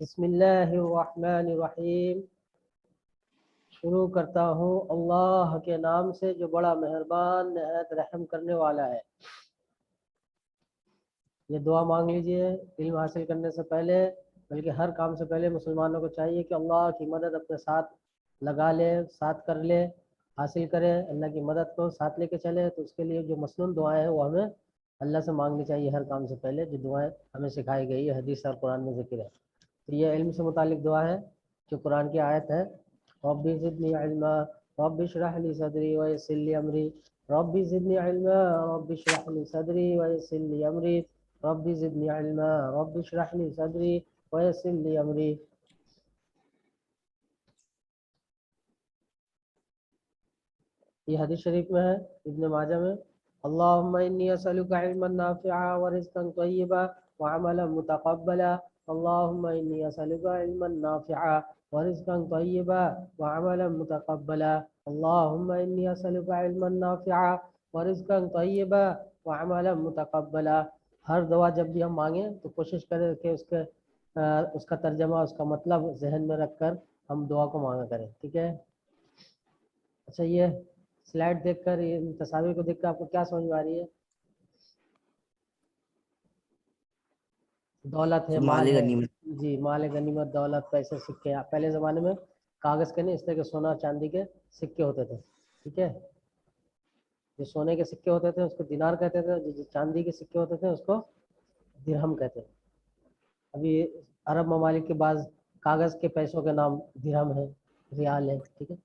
بسم اللہ الرحمن الرحیم. شروع کرتا ہوں اللہ کے نام سے جو بڑا مہربان نہایت رحم کرنے والا ہے. یہ دعا مانگ لیجئے علم حاصل کرنے سے پہلے، بلکہ ہر کام سے پہلے مسلمانوں کو چاہیے کہ اللہ کی مدد اپنے ساتھ لگا لے، ساتھ کر لے، حاصل کرے، اللہ کی مدد کو ساتھ لے کے چلے. تو اس کے لیے جو مسنون دعائیں ہیں وہ ہمیں اللہ سے مانگنی چاہیے ہر کام سے پہلے، جو دعائیں ہمیں سکھائی گئی ہے، حدیث اور قرآن میں ذکر ہے. تو یہ علم سے متعلق دعا ہے جو قرآن کی آیت ہے. رب زدنی علما رب اشرح لی صدری ویسر لی امری رب زدنی علما رب اشرح لی صدری ویسر لی امری رب زدنی علما رب اشرح لی صدری ویسر لی امری. یہ حدیث شریف میں ہے ابن ماجہ میں. اللہم انی اسألک علما نافعا ورزقا طیبا وعملا متقبلا. اللہم انی اسألک علما نافعا ورزقا طیبا وعملا متقبلا. اللہم انی اسألک علما نافعا ورزقا طیبا وعملا متقبلا. ہر دعا جب بھی ہم مانگیں تو کوشش کریں کہ اس کا ترجمہ، اس کا مطلب ذہن میں رکھ کر ہم دعا کو مانگا کریں. ٹھیک ہے؟ اچھا، یہ سلائڈ دیکھ کر، یہ تصاویر کو دیکھ کر آپ کو کیا سمجھ میں آ رہی ہے؟ دولت ہے، مال ہے. جی، مال غنیمت، دولت، پیسے، سکے. پہلے زمانے میں کاغذ کے نہیں، اس طرح کے سونا چاندی کے سکے ہوتے تھے. ٹھیک ہے؟ جو سونے کے سکے ہوتے تھے اس کو دینار کہتے تھے، جو چاندی کے سکے ہوتے تھے اس کو درہم کہتے ہیں. ابھی عرب ممالک کے بعض کاغذ کے پیسوں کے نام درہم ہے، ریال ہے. ٹھیک ہے؟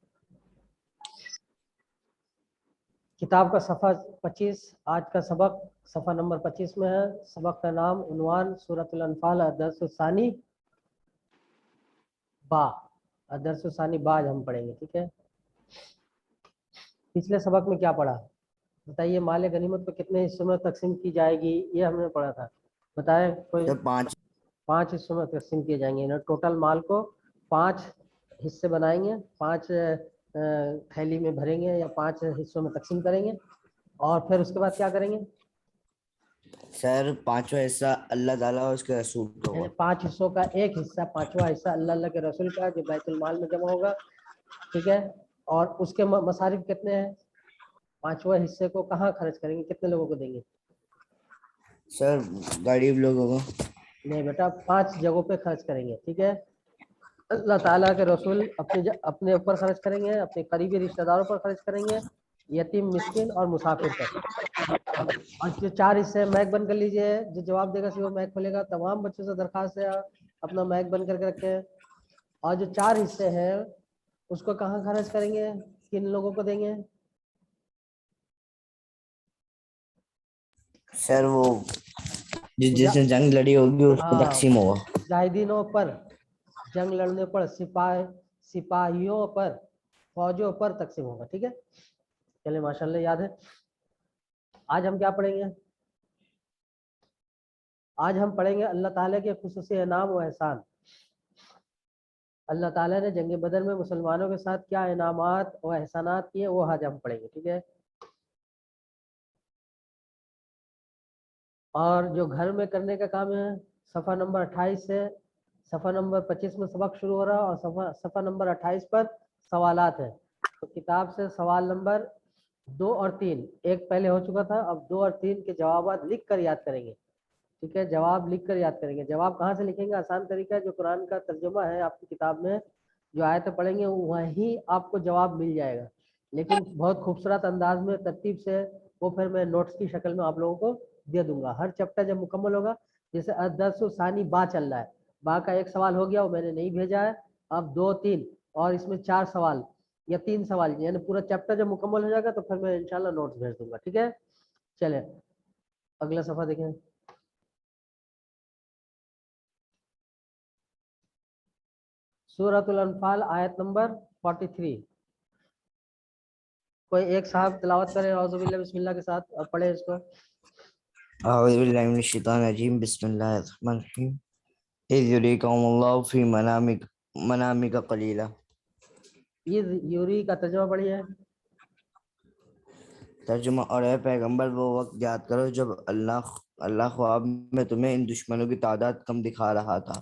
کتاب کا صفحہ 25، آج کا سبق صفحہ نمبر 25 میں ہے. سبق کا نام، عنوان سورۃ الانفال الدرس الثانی با. الدرس الثانی با ہم پڑھیں گے. ٹھیک ہے؟ پچھلے سبق میں کیا پڑھا بتائیے؟ مال غنیمت کو کتنے حصوں میں تقسیم کی جائے گی، یہ ہم نے پڑھا تھا. بتائیں کوئی. 5 حصوں میں تقسیم کیے جائیں گے. ٹوٹل مال کو 5 حصے بنائیں گے، 5 تھیلی میں بھریں گے یا 5 حصوں میں تقسیم کریں گے. اور پھر اس کے بعد کیا کریں گے؟ سر 5واں حصہ اللہ تعالیٰ اور اس کے رسول کا ہوگا. 5 حصوں کا ایک حصہ، 5واں حصہ اللہ کے رسول کا، جو بیت المال میں جمع ہوگا. ٹھیک ہے؟ اور اس کے مصارف کتنے ہیں؟ 5واں حصے کو کہاں خرچ کریں گے، کتنے لوگوں کو دیں گے؟ سر غریب لوگوں کو. نہیں بیٹا، 5 جگہوں پہ خرچ کریں گے. ٹھیک ہے؟ اللہ تعالیٰ کے رسول اپنے اوپر خرچ کریں گے، اپنے قریبی رشتہ داروں پر خرچ کریں گے، یتیم، مسکین اور مسافر پر. اور جو 4 حصے میک بند کر لیجئے، جو جواب دے گا سی وہ میک کھولے گا. تمام بچوں سے درخواست ہے اپنا میک بند کر کے رکھیں. اور جو 4 حصے ہیں اس کو کہاں خرچ کریں گے، کن لوگوں کو دیں گے؟ سر وہ جس نے جنگ لڑی ہوگی اس کو تقسیم ہوگا. مجاہدینوں پر، جنگ لڑنے پر، سپاہیوں پر، فوجوں پر تقسیم ہوگا. ٹھیک ہے؟ چلے ماشاءاللہ یاد ہے. آج ہم کیا پڑھیں گے؟ آج ہم پڑھیں گے اللہ تعالیٰ کے خصوصی انعام و احسان. اللہ تعالیٰ نے جنگ بدر میں مسلمانوں کے ساتھ کیا انعامات و احسانات کیے، وہ آج ہم پڑھیں گے. ٹھیک ہے؟ اور جو گھر میں کرنے کا کام ہے، صفحہ نمبر 28 سے صفحہ نمبر 25 میں سبق شروع ہو رہا، اور صفحہ نمبر 28 پر سوالات ہیں. تو کتاب سے سوال نمبر 2 اور 3 ایک پہلے ہو چکا تھا، اب 2 اور 3 کے جوابات لکھ کر یاد کریں گے. ٹھیک ہے؟ جواب لکھ کر یاد کریں گے. جواب کہاں سے لکھیں گے؟ آسان طریقہ ہے، جو قرآن کا ترجمہ ہے آپ کی کتاب میں، جو آیتیں پڑھیں گے وہیں آپ کو جواب مل جائے گا، لیکن بہت خوبصورت انداز میں، ترتیب سے. وہ پھر میں نوٹس کی شکل میں آپ لوگوں کو دے دوں گا. ہر چیپٹر جب مکمل ہوگا، جیسے الدرس الثانی با چل رہا ہے، با کا ایک سوال ہو گیا، وہ میں نے نہیں بھیجا ہے. اب 2، 3 اور اس میں 4 سوال یا 3 سوال، یعنی پورا چیپٹر جب مکمل ہو جائے گا تو پھر میں انشاءاللہ نوٹس بھیج دوں گا. ٹھیک ہے؟ چلیں اگلا صفحہ دیکھیں. سورۃ الانفال آیت نمبر 43. کوئی ایک صاحب تلاوت کرے اعوذ باللہ بسم اللہ کے ساتھ، اور پڑھے اس کو. اعوذ باللہ من الشیطان الرجیم، بسم اللہ الرحمن الرحیم. اذ یریکہم اللہ فی منامک قلیلا. اذ یوری کا ترجمہ پڑھیے. ترجمہ: اور اے پیغمبر وہ وقت یاد کرو جب اللہ خواب میں تمہیں ان دشمنوں کی تعداد کم دکھا رہا تھا.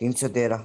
313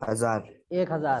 1000 1000।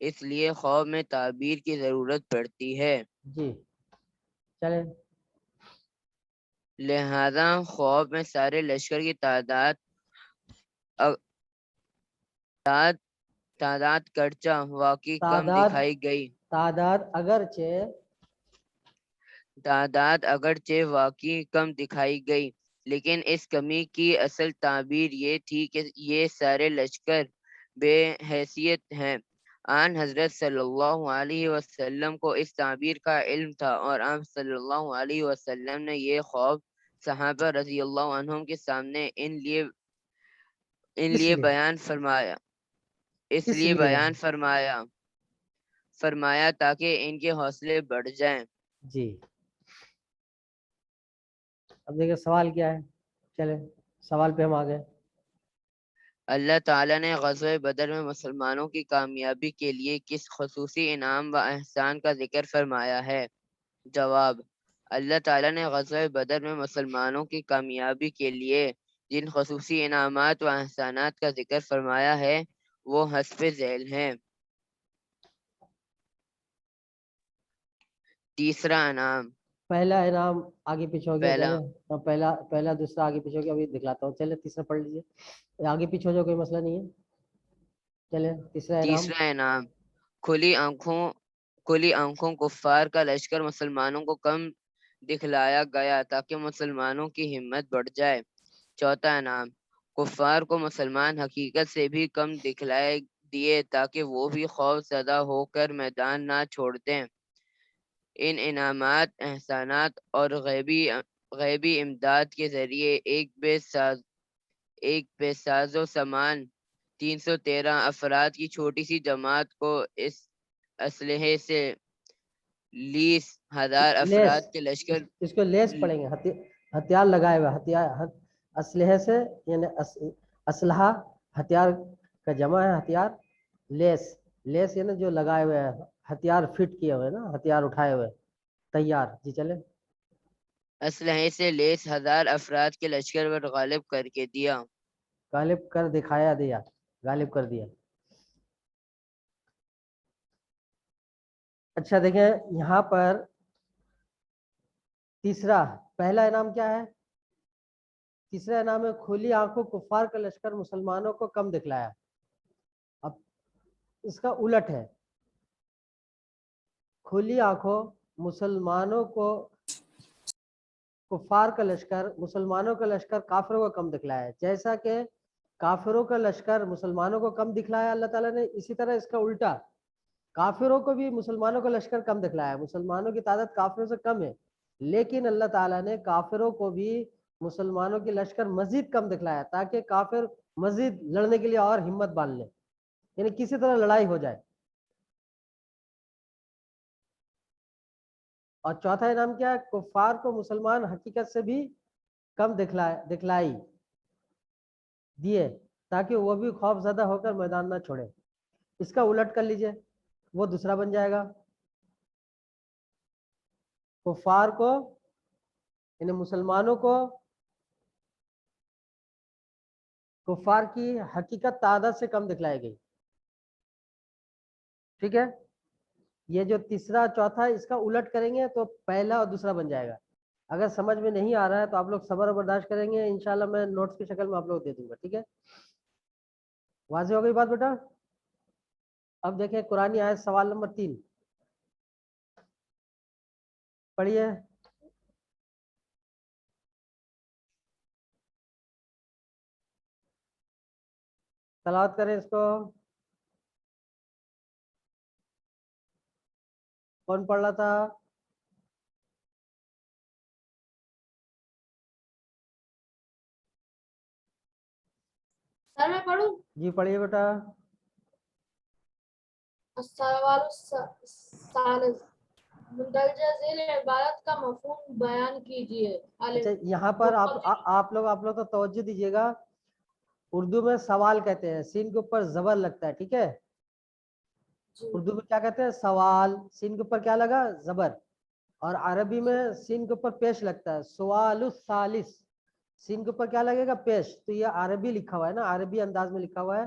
اس لیے خواب میں تعبیر کی ضرورت پڑتی ہے. جی چلیں. لہذا خواب میں سارے لشکر کی تعداد گرچہ واقعی کم دکھائی گئی. تعداد اگرچہ واقعی کم دکھائی گئی، لیکن اس کمی کی اصل تعبیر یہ تھی کہ یہ سارے لشکر بے حیثیت ہیں. آن حضرت صلی اللہ علیہ وسلم کو اس تعبیر کا علم تھا، اور آپ صلی اللہ علیہ وسلم نے یہ خواب صحابہ رضی اللہ عنہم کے سامنے ان لیے بیان فرمایا تاکہ ان کے حوصلے بڑھ جائیں. جی اب دیکھیں سوال کیا ہے. چلیں سوال پہ ہم آ گئے. اللہ تعالیٰ نے غزوہ بدر میں مسلمانوں کی کامیابی کے لیے کس خصوصی انعام و احسان کا ذکر فرمایا ہے؟ جواب: اللہ تعالیٰ نے غزوہ بدر میں مسلمانوں کی کامیابی کے لیے جن خصوصی انعامات و احسانات کا ذکر فرمایا ہے وہ حسب ذیل ہیں. تیسرا انعام. پہلا انعام آگے پیچھے ہو گیا. پہلا. چلے پہلا دوسرا آگے پیچھے ہو گیا. ابھی دکھلاتا ہوں. چلے تیسرا پڑھ لیجیے. آگے پیچھے ہو جائے کوئی مسئلہ نہیں ہے. چلے تیسرا انعام. کھلی آنکھوں کفار کا لشکر مسلمانوں کو کم دکھلایا گیا تاکہ مسلمانوں کی ہمت بڑھ جائے. چوتھا انعام. کفار کو مسلمان حقیقت سے بھی کم دکھلائے دیے تاکہ وہ بھی خوف زدہ ہو کر میدان نہ چھوڑ دیں. ان انعامات، احسانات اور غیبی امداد کے ذریعے ایک بے ساز و سامان 313 افراد کی چھوٹی سی جماعت کو اس اسلحے سے لیس 1000 افراد کے لشکر. اس کو لیس پڑھیں گے. ہتھیار لگائے ہوئے. اسلحے سے یعنی اسلحہ ہتھیار کا جمع ہے. ہتھیار لیس یعنی جو لگائے ہوئے ہیں. ہتھیار فٹ کیے ہوئے نا. ہتھیار اٹھائے ہوئے تیار. جی چلے. اسلحے سے لیس 1000 افراد کے لشکر پر غالب کر کے دیا. غالب کر دکھایا دیا. غالب کر دیا. اچھا دیکھیں یہاں پر تیسرا. پہلا انعام کیا ہے؟ تیسرا انعام ہے کھلی آنکھوں کفار کا لشکر مسلمانوں کو کم دکھلایا. اب اس کا الٹ ہے. کھلی آنکھوں مسلمانوں کو کفار کا لشکر مسلمانوں کا لشکر کافروں کو کم دکھلایا. جیسا کہ کافروں کا لشکر مسلمانوں کو کم دکھلایا اللہ تعالیٰ نے، اسی طرح اس کا الٹا کافروں کو بھی مسلمانوں کا لشکر کم دکھلایا. مسلمانوں کی تعداد کافروں سے کم ہے، لیکن اللہ تعالیٰ نے کافروں کو بھی مسلمانوں کی لشکر مزید کم دکھلایا تاکہ کافر مزید لڑنے کے لیے اور ہمت باندھ لیں، یعنی کسی طرح لڑائی ہو جائے. اور چوتھا انعام کیا ہے؟ کفار کو مسلمان حقیقت سے بھی کم دکھلائی دیے تاکہ وہ بھی خوف زدہ ہو کر میدان نہ چھوڑے. اس کا الٹ کر لیجئے، وہ دوسرا بن جائے گا. کفار کو یعنی مسلمانوں کو کفار کی حقیقت تعداد سے کم دکھلائی گئی. ٹھیک ہے. یہ جو تیسرا چوتھا اس کا الٹ کریں گے تو پہلا اور دوسرا بن جائے گا. اگر سمجھ میں نہیں آ رہا ہے تو آپ لوگ صبر و برداشت کریں گے، انشاءاللہ میں نوٹس کی شکل میں آپ لوگ دے دوں گا. ٹھیک ہے. واضح ہو گئی بات بیٹا؟ اب دیکھیں قرآنی آیت سوال نمبر 3 پڑھیے. تلاوت کریں اس کو. کون پڑھ رہا تھا؟ سر میں پڑھوں؟ جی پڑھیے بیٹا. السوال الثالث مندرجہ ذیل عبارت کا مفہوم بیان کیجیے. اچھا یہاں پر آپ لوگ تو توجہ دیجیے گا. اردو میں سوال کہتے ہیں، سین کے اوپر زبر لگتا ہے. ٹھیک ہے. اردو میں کیا کہتے ہیں؟ سوال. سین کے اوپر کیا لگا؟ زبر. اور عربی میں سین کے اوپر پیش لگتا ہے. سوال الثالث سین کے اوپر کیا لگے گا؟ پیش. تو یہ عربی لکھا ہوا ہے نا، عربی انداز میں لکھا ہوا ہے.